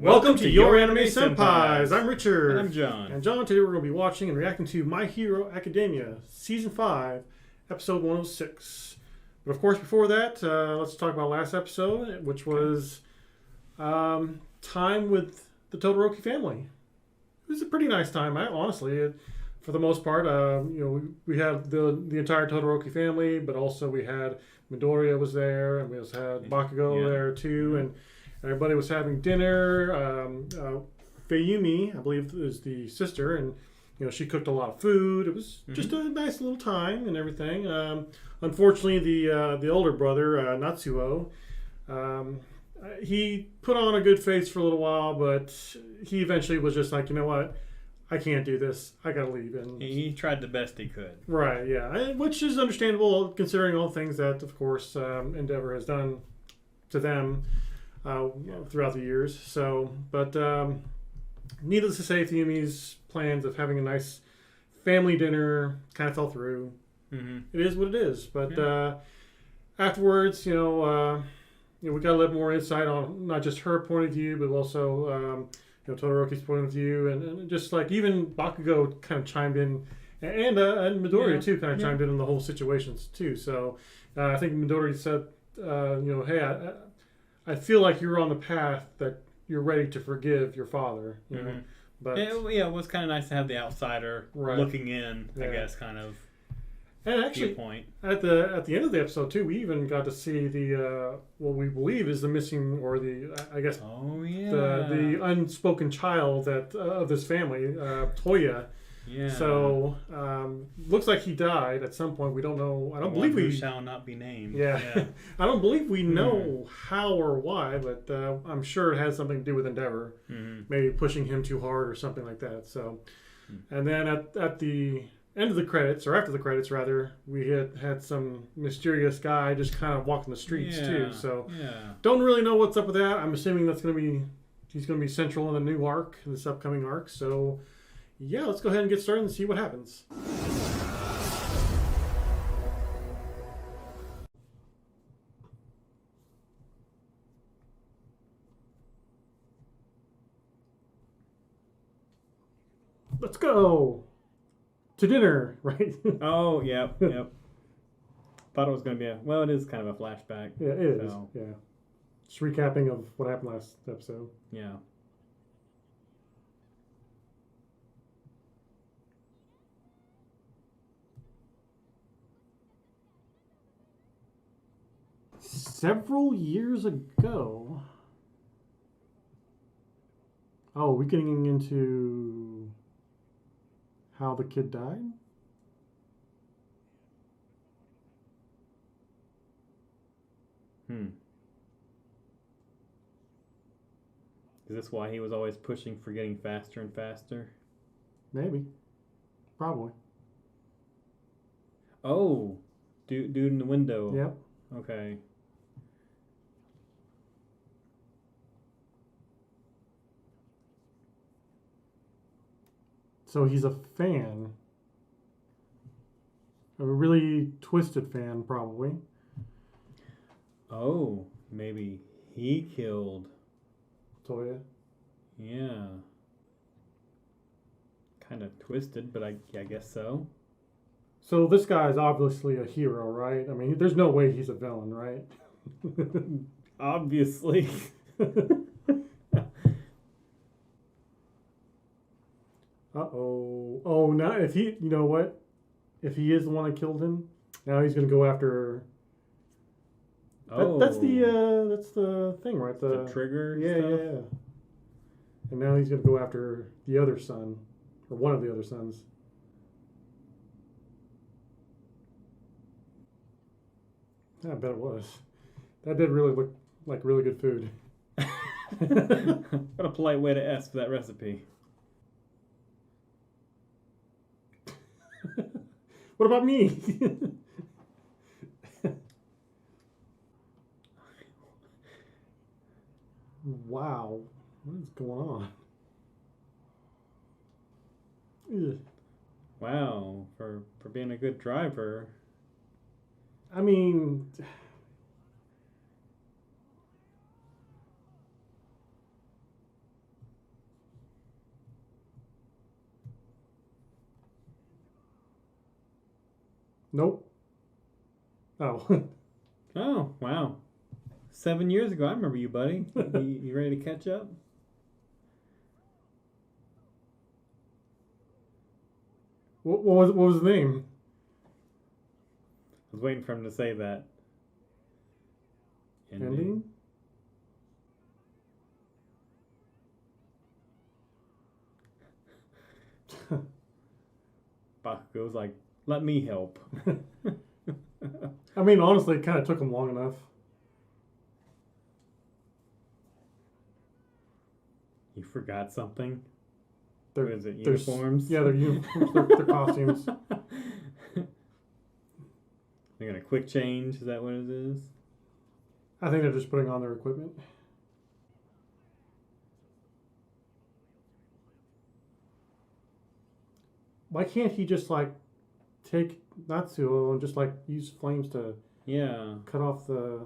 Welcome to Your Anime Senpais. I'm Richard. And I'm John. And John, today we're going to be watching and reacting to My Hero Academia, Season 5, Episode 106. But of course, before that, let's talk about last episode, which was time with the Todoroki family. It was a pretty nice time, honestly. For the most part, we had the entire Todoroki family, but also we had Midoriya was there, and we also had Bakugo there too, and everybody was having dinner. Fayumi, I believe, is the sister, and she cooked a lot of food. It was just a nice little time and everything. Unfortunately, the older brother, Natsuo, he put on a good face for a little while, but he eventually was just like, you know what? I can't do this. I gotta leave. And he tried the best he could. Right, yeah. Which is understandable considering all the things that, of course, Endeavor has done to them throughout the years. So, but needless to say, Fuyumi's plans of having a nice family dinner kind of fell through. Mm-hmm. It is what it is. But afterwards, we got a little more insight on not just her point of view, but also Todoroki's point of view, and just like even Bakugo kind of chimed in, and Midoriya too kind of chimed in on the whole situations too. So I think Midoriya said, hey, I feel like you're on the path that you're ready to forgive your father. You know? But it was kind of nice to have the outsider looking in, I guess, kind of. And actually, at the end of the episode too, we even got to see the what we believe is the missing, or the the unspoken child of this family, Toya. Yeah. So looks like he died at some point. We don't know. I don't believe we shall not be named. Yeah. I don't believe we know how or why, but I'm sure it has something to do with Endeavor, maybe pushing him too hard or something like that. So, and then at the end of the credits, or after the credits rather, we had some mysterious guy just kind of walking the streets too. So don't really know what's up with that. I'm assuming he's going to be central in the new arc, in this upcoming arc. So yeah, let's go ahead and get started and see what happens. Let's go to dinner, right? Oh, yep. Thought it was going to be it is kind of a flashback. Yeah, it is. Yeah. Just recapping of what happened last episode. Yeah. Several years ago. Oh, we're getting into how the kid died? Is this why he was always pushing for getting faster and faster? Maybe. Probably. Oh, dude in the window. Yep. Okay. So he's a fan. A really twisted fan, probably. Oh, maybe he killed Toya. Yeah. Kind of twisted, but I guess so. So this guy's obviously a hero, right? I mean, there's no way he's a villain, right? Obviously. Uh-oh. Oh, now if he, you know what? If he is the one that killed him, now he's going to go after... That's the thing, right? The trigger stuff? Yeah. And now he's going to go after the other son, or one of the other sons. I bet it was. That did really look like really good food. What a polite way to ask for that recipe. What about me? Wow. What is going on? Ugh. Wow, for being a good driver. I mean, Nope. Oh. Oh, wow. 7 years ago, I remember you, buddy. You ready to catch up? What was the name? I was waiting for him to say that. Ending? Bakugo's like, let me help. I mean, honestly, it kind of took him long enough. You forgot something? Their, What is it, their uniforms? Yeah, their uniforms, their costumes. They're gonna quick change, is that what it is? I think they're just putting on their equipment. Why can't he just like take Natsuo and just like use flames to Yeah. cut off the?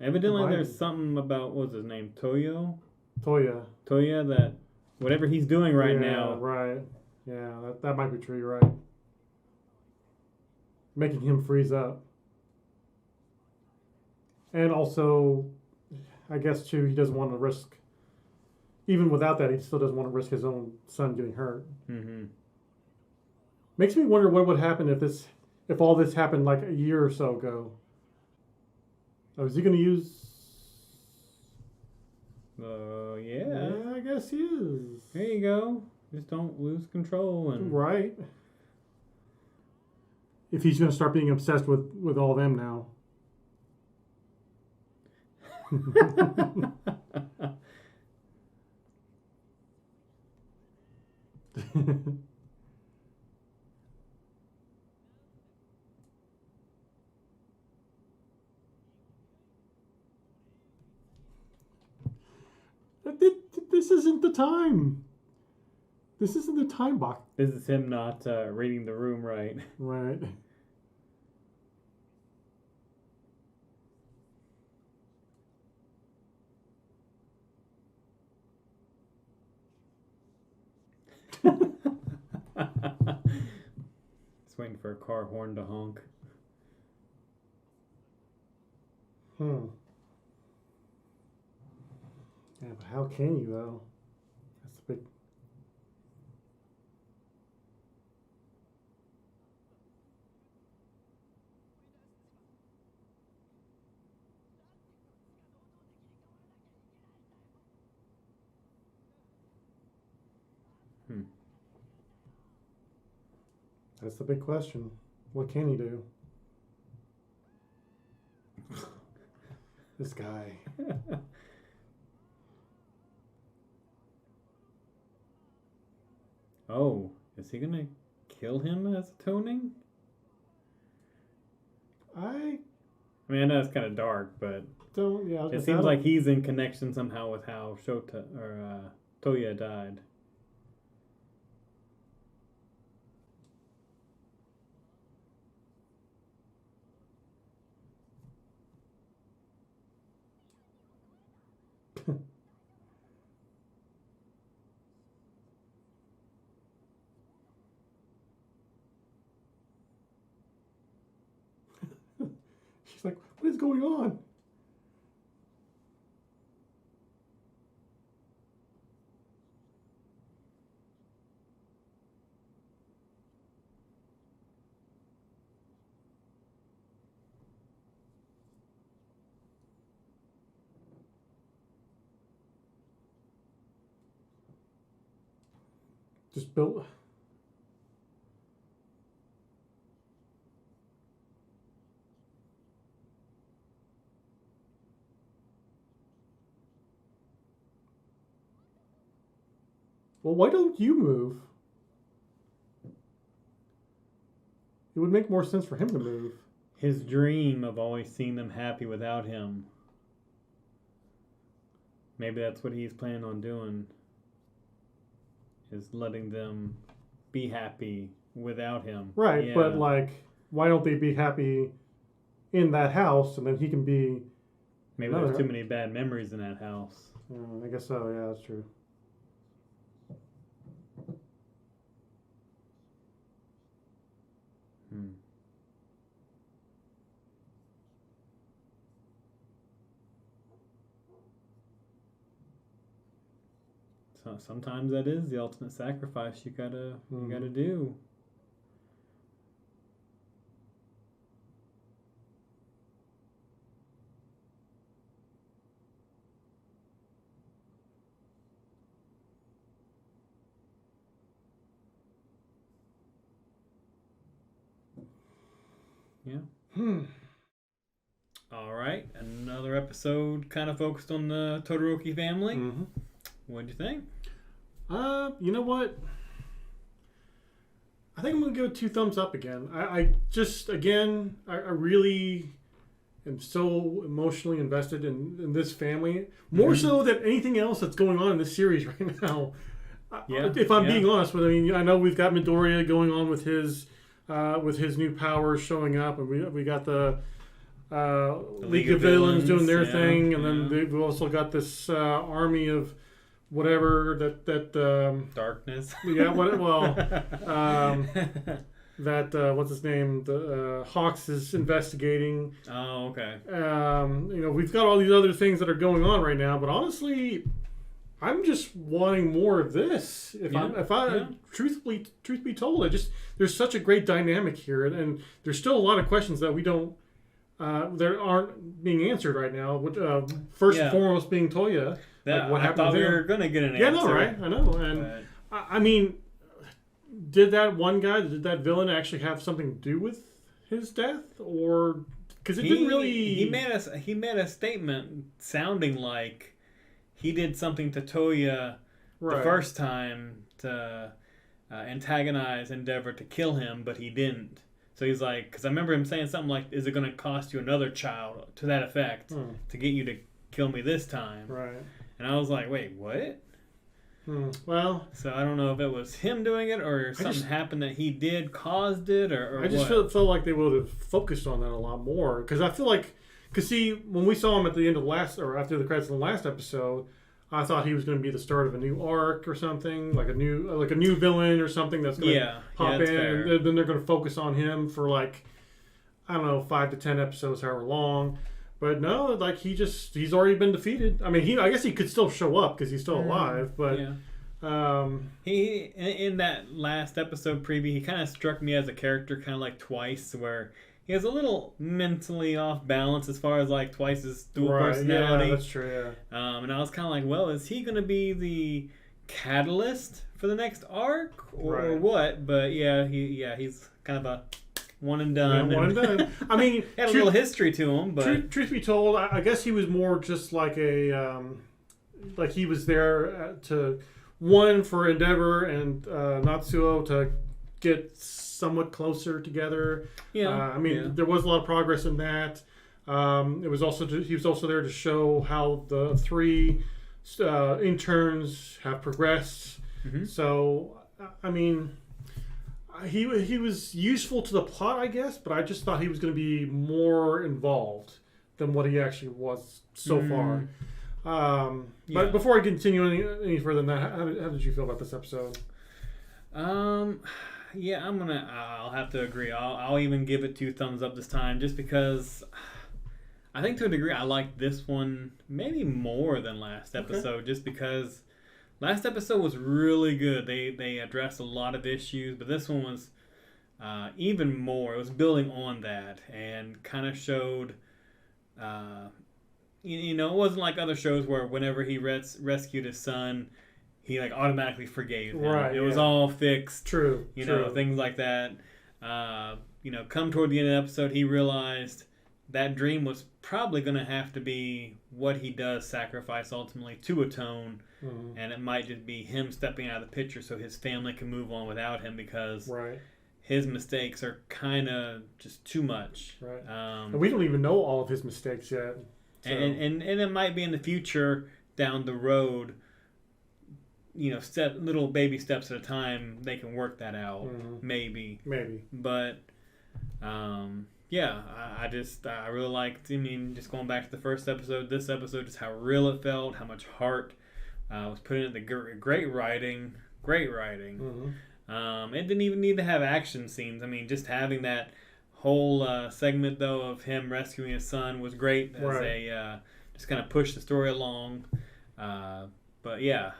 Evidently Biden. there's something about, what's his name, Toya, Toya? that whatever he's doing right Yeah, now. right. Yeah, that might be true. You're right. Making him freeze up. And also, I guess too, he doesn't want to risk. Even without that, he still doesn't want to risk his own son getting hurt. Mm-hmm. Makes me wonder what would happen if all this happened like a year or so ago. Oh, is he going to use? Yeah. I guess he is. There you go. Just don't lose control and Right. If he's going to start being obsessed with all them now. This isn't the time. This isn't the time box. This is him not reading the room right. Right. Just waiting for a car horn to honk. Yeah, but how can you though? That's the big. That's the big question. What can he do? This guy. Oh, is he gonna kill him as atoning? I mean, I know it's kind of dark, but don't. Yeah. it seems like he's in connection somehow with how Toya died. She's like, what is going on? Just built. Well, why don't you move? It would make more sense for him to move. His dream of always seeing them happy without him. Maybe that's what he's planning on doing. Is letting them be happy without him. Right, Yeah. but like, why don't they be happy in that house and then he can be. Maybe there's too many bad memories in that house. I guess so, yeah, that's true. So sometimes that is the ultimate sacrifice you gotta do. Yeah. All right, another episode kind of focused on the Todoroki family. Mm-hmm. What'd you think? You know what? I think I'm gonna go 2 thumbs up again. I really am so emotionally invested in this family, more so than anything else that's going on in this series right now. Yeah, if I'm being honest with, I mean, I know we've got Midoriya going on with his new powers showing up, and we got the League of Villains doing their thing, and then we've also got this army of whatever that darkness. Yeah, what's his name? The Hawks is investigating. Oh, okay. We've got all these other things that are going on right now, but honestly, I'm just wanting more of this. Truth be told, there's such a great dynamic here, and there's still a lot of questions that we don't. That aren't being answered right now. First and foremost being Toya. What happened? I thought we were going to get an answer. Yeah, no, right? I know. And I mean, did that villain actually have something to do with his death, or because it didn't really? He made a statement sounding like he did something to Toya the first time to antagonize Endeavor to kill him, but he didn't. So he's like, because I remember him saying something like, "Is it going to cost you another child?" to that effect to get you to kill me this time. Right. And I was like, "Wait, what?" Well, so I don't know if it was him doing it or something happened that he did caused it or I just felt like they would have focused on that a lot more, because I feel like, when we saw him at the end of after the credits in the last episode, I thought he was going to be the start of a new arc or something, like a new villain or something that's going to pop in, and then they're going to focus on him for 5 to 10 episodes, however long. But no, like he's already been defeated. I mean, I guess he could still show up because he's still alive. But he in that last episode preview, he kind of struck me as a character kind of like Twice, where he has a little mentally off balance as far as like Twice's dual personality. Yeah, that's true. Yeah. And I was kind of like, well, is he going to be the catalyst for the next arc or what? But he's kind of a one and done. Yeah, one and done. I mean, had a little history to him, but truth be told, I guess he was more just like like he was there for Endeavor and Natsuo to get somewhat closer together. Yeah. There was a lot of progress in that. He was also there to show how the 3 interns have progressed. Mm-hmm. So, I mean, he was useful to the plot, I guess, but I just thought he was going to be more involved than what he actually was so far. But before I continue any further than that, how did you feel about this episode? Yeah, I'll have to agree. I'll even give it 2 thumbs up this time, just because I think to a degree I like this one maybe more than last episode, just because last episode was really good. They addressed a lot of issues, but this one was even more. It was building on that and kind of showed, it wasn't like other shows where whenever he rescued his son, he automatically forgave him. Right, it was all fixed. True. Things like that. Come toward the end of the episode, he realized that dream was probably going to have to be what he does sacrifice ultimately to atone. Mm-hmm. And it might just be him stepping out of the picture so his family can move on without him, because his mistakes are kind of just too much. Right. And we don't even know all of his mistakes yet. So. And it might be in the future down the road, little baby steps at a time, they can work that out. Mm-hmm. Maybe. But, I really liked, just going back to the first episode, this episode, just how real it felt, how much heart was put into the great writing. Mm-hmm. It didn't even need to have action scenes. Just having that whole segment, though, of him rescuing his son was great as just kind of push the story along. But yeah,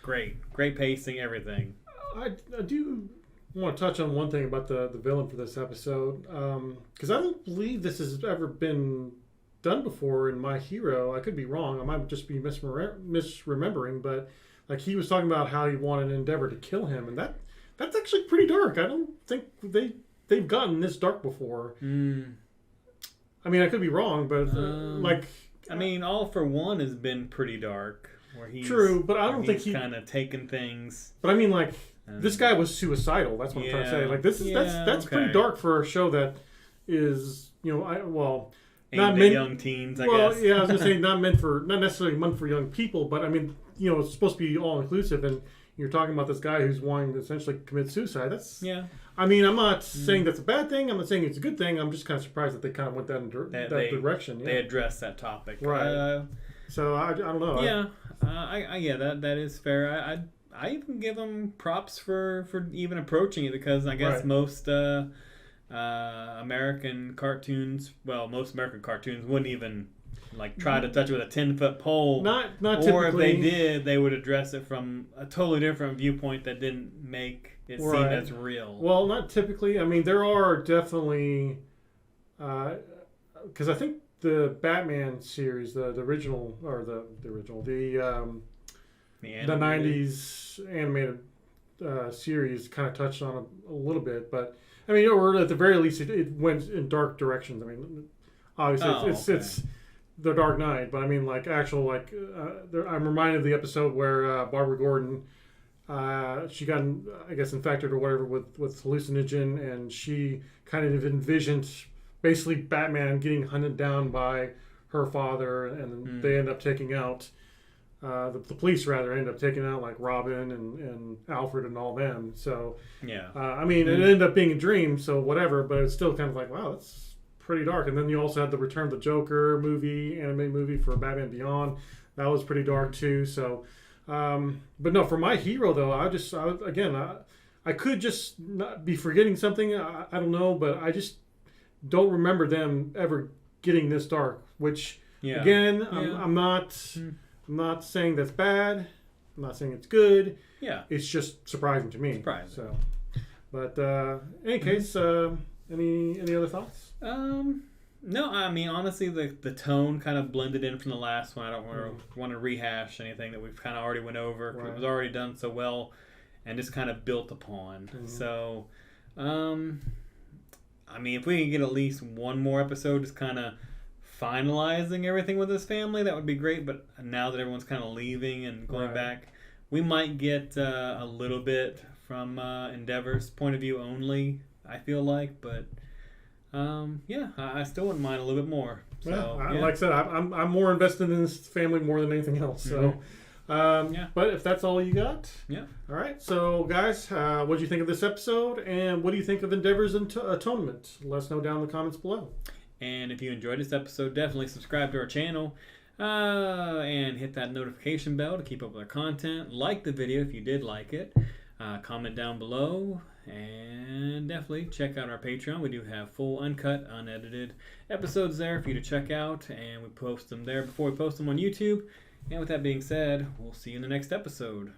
Great pacing, everything. I do want to touch on one thing about the villain for this episode, because I don't believe this has ever been done before in My Hero. I could be wrong. I might just be misremembering, but like he was talking about how he wanted Endeavor to kill him, and that's actually pretty dark. I don't think they've gotten this dark before. I mean, I could be wrong, but I mean, All for One has been pretty dark. Where he's, true, but I don't think he's kind of taken things. But I mean, like this guy was suicidal. That's what I'm trying to say. Like that's okay. pretty dark for a show that is Aimed not at meant young teens. I well, guess. yeah, I was gonna say not necessarily meant for young people, but I mean, it's supposed to be all inclusive, and you're talking about this guy who's wanting to essentially commit suicide. That's I mean, I'm not saying that's a bad thing. I'm not saying it's a good thing. I'm just kind of surprised that they kind of went that direction. They addressed that topic, right? So I don't know. Yeah, that is fair. I even give them props for even approaching it, because I guess most American cartoons, most American cartoons wouldn't even like try to touch it with a 10-foot pole. Not or typically. If they did, they would address it from a totally different viewpoint that didn't make it seem as real. Well, not typically. I mean, there are definitely because I think the Batman series, the original or the 90s animated series kind of touched on it a little bit, but I mean, or at the very least, it went in dark directions. I mean, obviously, it's the Dark Knight, but I mean, like actual I'm reminded of the episode where Barbara Gordon, she got I guess infected or whatever with hallucinogen, and she kind of envisioned basically Batman getting hunted down by her father, and they end up taking out. The police rather end up taking out like Robin and Alfred and all them. So I mean, it ended up being a dream, so whatever. But it's still kind of like, wow, that's pretty dark. And then you also had the Return of the Joker anime movie for Batman Beyond. That was pretty dark too. So, but no, for My Hero though, I could just not be forgetting something. I don't know, but I just don't remember them ever getting this dark. Which again, I'm not saying that's bad. I'm not saying it's good. Yeah. It's just surprising to me. Surprising. So, but in any case, any other thoughts? No, I mean, honestly, the tone kind of blended in from the last one. I don't want to rehash anything that we've kind of already went over. Right. It was already done so well and just kind of built upon. So, I mean, if we can get at least one more episode just kind of finalizing everything with his family, that would be great. But now that everyone's kind of leaving and going back, we might get a little bit from Endeavor's point of view only, I feel like. But I still wouldn't mind a little bit more. So, like I said, I'm more invested in this family more than anything else. So, but if that's all you got, all right. So, guys, what do you think of this episode, and what do you think of Endeavor's atonement? Let us know down in the comments below. And if you enjoyed this episode, definitely subscribe to our channel and hit that notification bell to keep up with our content. Like the video if you did like it. Comment down below, and definitely check out our Patreon. We do have full, uncut, unedited episodes there for you to check out, and we post them there before we post them on YouTube. And with that being said, we'll see you in the next episode.